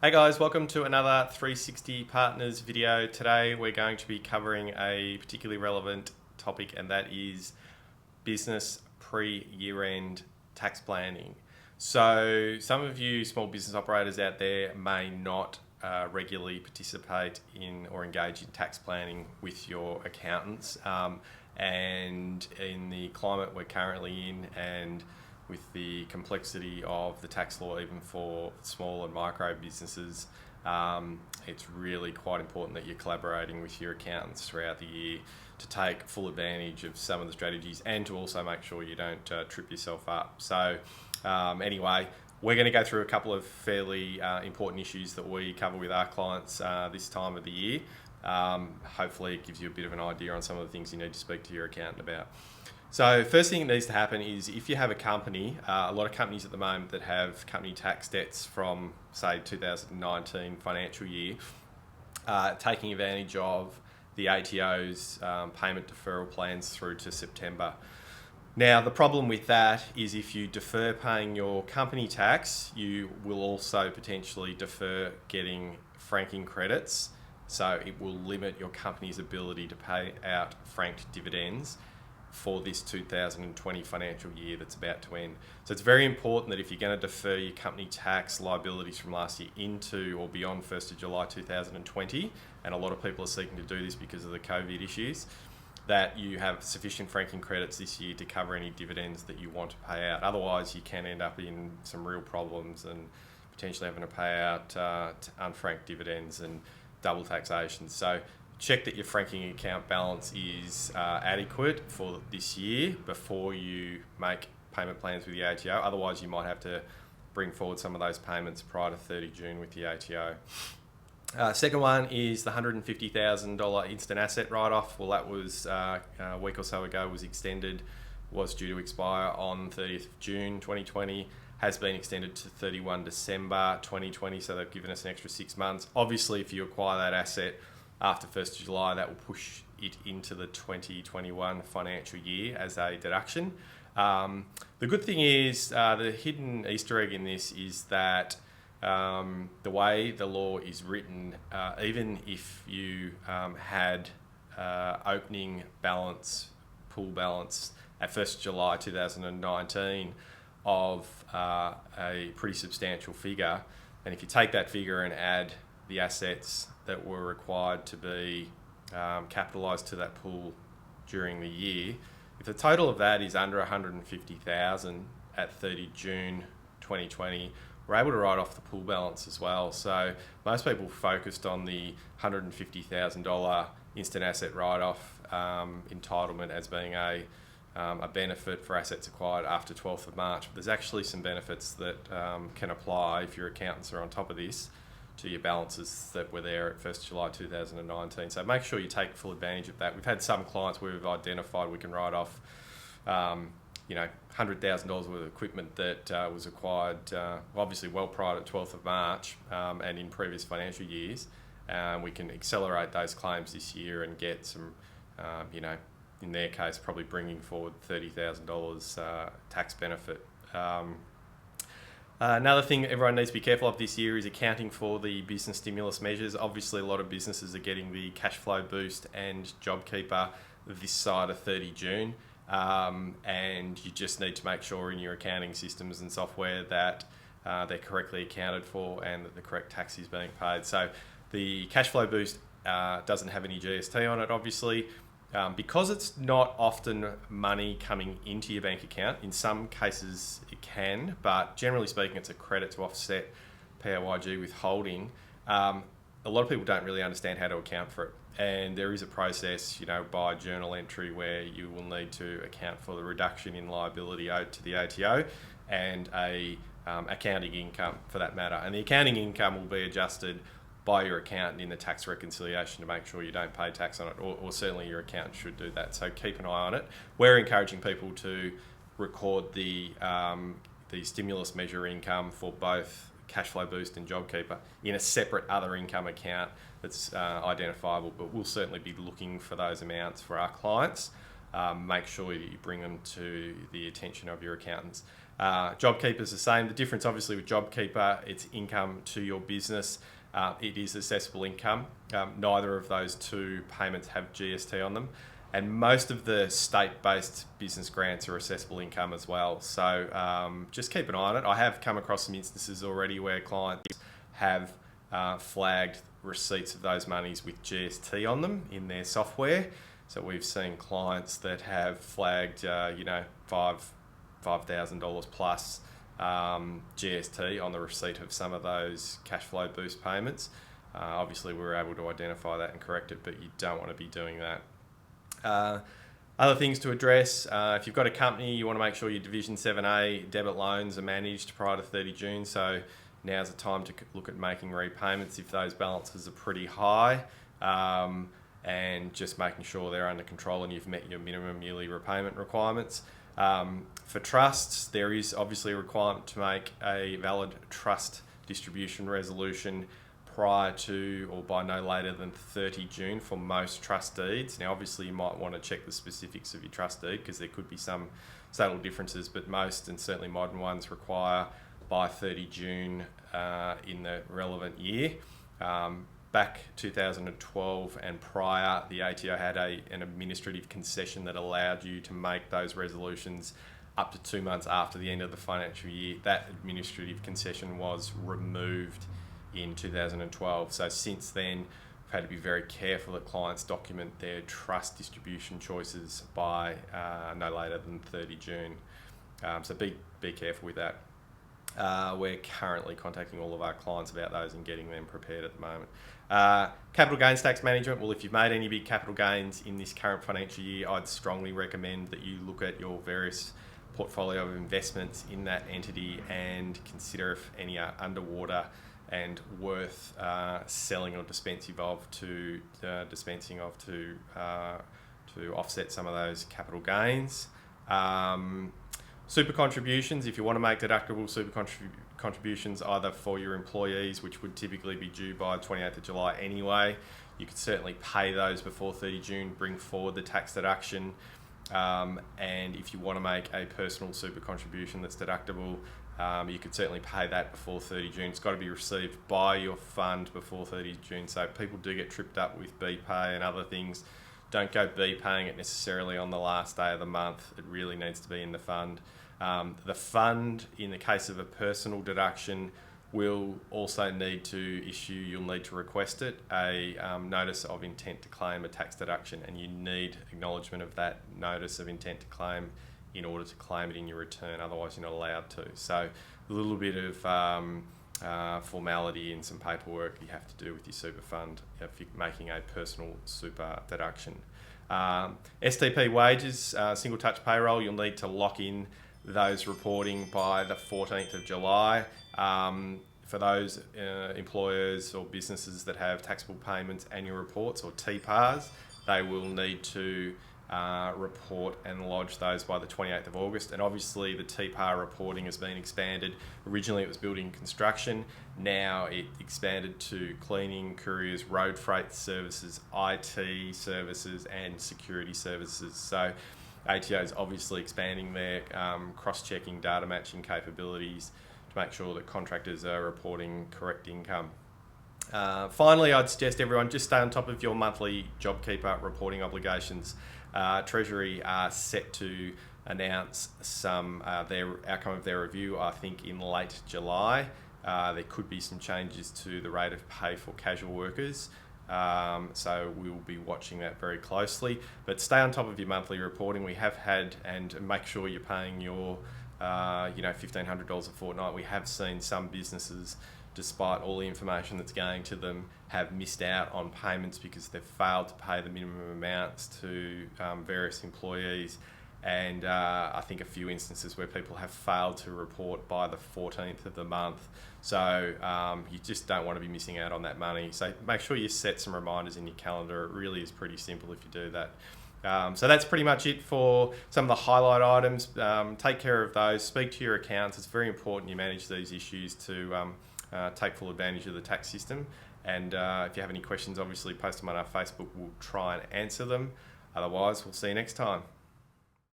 Hey guys, welcome to another 360 Partners video. Today we're going to be covering a particularly relevant topic, and that is business pre-year-end tax planning. So some of you small business operators out there may not regularly participate in or engage in tax planning with your accountants. And in the climate we're currently in, and with the complexity of the tax law, even for small and micro businesses, it's really quite important that you're collaborating with your accountants throughout the year to take full advantage of some of the strategies and to also make sure you don't trip yourself up. So anyway, we're going to go through a couple of fairly important issues that we cover with our clients this time of the year. Hopefully it gives you a bit of an idea on some of the things you need to speak to your accountant about. So first thing that needs to happen is if you have a company, a lot of companies at the moment that have company tax debts from, say, 2019 financial year, taking advantage of the ATO's payment deferral plans through to September. Now, the problem with that is if you defer paying your company tax, you will also potentially defer getting franking credits. So it will limit your company's ability to pay out franked dividends for this 2020 financial year that's about to end. So it's very important that if you're going to defer your company tax liabilities from last year into or beyond 1st of July 2020, and a lot of people are seeking to do this because of the COVID issues, that you have sufficient franking credits this year to cover any dividends that you want to pay out. Otherwise, you can end up in some real problems and potentially having to pay out unfranked dividends and double taxation. So check that your franking account balance is adequate for this year before you make payment plans with the ATO. Otherwise, you might have to bring forward some of those payments prior to 30 June with the ATO. Second one is the $150,000 instant asset write-off. Well, that was a week or so ago, was extended, was due to expire on 30th of June 2020, has been extended to 31 December 2020, so they've given us an extra 6 months. Obviously, if you acquire that asset after 1st of July, that will push it into the 2021 financial year as a deduction. The good thing is, the hidden Easter egg in this is that the way the law is written, even if you had opening balance, pool balance at 1st of July 2019 of a pretty substantial figure, and if you take that figure and add the assets that were required to be capitalised to that pool during the year, if the total of that is under 150,000 at 30 June 2020, we're able to write off the pool balance as well. So most people focused on the $150,000 instant asset write-off entitlement as being a benefit for assets acquired after 12th of March. But there's actually some benefits that can apply if your accountants are on top of this to your balances that were there at 1st July 2019. So make sure you take full advantage of that. We've had some clients where we've identified we can write off $100,000 worth of equipment that was acquired obviously well prior to 12th of March and in previous financial years. We can accelerate those claims this year and get some, in their case, probably bringing forward $30,000 tax benefit. Another thing everyone needs to be careful of this year is accounting for the business stimulus measures. Obviously, a lot of businesses are getting the cash flow boost and JobKeeper this side of 30 June. And you just need to make sure in your accounting systems and software that they're correctly accounted for and that the correct tax is being paid. So the cash flow boost doesn't have any GST on it, obviously. Because it's not often money coming into your bank account. In some cases it can, but generally speaking it's a credit to offset PAYG withholding. A lot of people don't really understand how to account for it, and there is a process, by journal entry where you will need to account for the reduction in liability owed to the ATO and a accounting income for that matter. And the accounting income will be adjusted by your accountant in the tax reconciliation to make sure you don't pay tax on it, or certainly your accountant should do that. So keep an eye on it. We're encouraging people to record the stimulus measure income for both cash flow boost and JobKeeper in a separate other income account that's identifiable, but we'll certainly be looking for those amounts for our clients. Make sure you bring them to the attention of your accountants. JobKeeper's the same. The difference obviously with JobKeeper, it's income to your business. It is assessable income. Neither of those two payments have GST on them. And most of the state-based business grants are assessable income as well. So just keep an eye on it. I have come across some instances already where clients have flagged receipts of those monies with GST on them in their software. So we've seen clients that have flagged, $5,000 plus GST on the receipt of some of those cash flow boost payments. Obviously, we were able to identify that and correct it, but you don't want to be doing that. Other things to address, if you've got a company, you want to make sure your Division 7A debit loans are managed prior to 30 June. So now's the time to look at making repayments if those balances are pretty high, and just making sure they're under control and you've met your minimum yearly repayment requirements. For trusts, there is obviously a requirement to make a valid trust distribution resolution prior to or by no later than 30 June for most trust deeds. Now, obviously, you might want to check the specifics of your trust deed because there could be some subtle differences, but most and certainly modern ones require by 30 June in the relevant year. Back 2012 and prior, the ATO had an administrative concession that allowed you to make those resolutions up to 2 months after the end of the financial year. That administrative concession was removed in 2012. So since then, we've had to be very careful that clients document their trust distribution choices by no later than 30 June. So be careful with that. We're currently contacting all of our clients about those and getting them prepared at the moment. Capital gains tax management. Well, if you've made any big capital gains in this current financial year, I'd strongly recommend that you look at your various portfolio of investments in that entity and consider if any are underwater and worth selling or dispensing of to offset some of those capital gains. Super contributions, if you want to make deductible super contributions either for your employees, which would typically be due by 28th of July anyway, you could certainly pay those before 30 June, bring forward the tax deduction. And if you want to make a personal super contribution that's deductible, you could certainly pay that before 30 June. It's got to be received by your fund before 30 June. So people do get tripped up with BPay and other things. Don't go BPaying it necessarily on the last day of the month. It really needs to be in the fund. The fund, in the case of a personal deduction, will also need to issue, you'll need to request it, a notice of intent to claim a tax deduction, and you need acknowledgement of that notice of intent to claim in order to claim it in your return, otherwise you're not allowed to. So a little bit of formality and some paperwork you have to do with your super fund if you're making a personal super deduction. STP wages, single touch payroll, you'll need to lock in those reporting by the 14th of July. For those employers or businesses that have taxable payments annual reports or TPARs, they will need to report and lodge those by the 28th of August. And obviously the TPAR reporting has been expanded. Originally it was building construction. Now it expanded to cleaning, couriers, road freight services, IT services and security services. So ATO is obviously expanding their cross-checking data matching capabilities to make sure that contractors are reporting correct income. Finally, I'd suggest everyone just stay on top of your monthly JobKeeper reporting obligations. Treasury are set to announce their outcome of their review, I think, in late July. There could be some changes to the rate of pay for casual workers. So we will be watching that very closely. But stay on top of your monthly reporting. We have had, and make sure you're paying your $1,500 a fortnight. We have seen some businesses, despite all the information that's going to them, have missed out on payments because they've failed to pay the minimum amounts to various employees. And I think a few instances where people have failed to report by the 14th of the month. So you just don't want to be missing out on that money. So make sure you set some reminders in your calendar. It really is pretty simple if you do that. So that's pretty much it for some of the highlight items. Take care of those. Speak to your accountants. It's very important you manage these issues to take full advantage of the tax system. And if you have any questions, obviously post them on our Facebook. We'll try and answer them. Otherwise, we'll see you next time.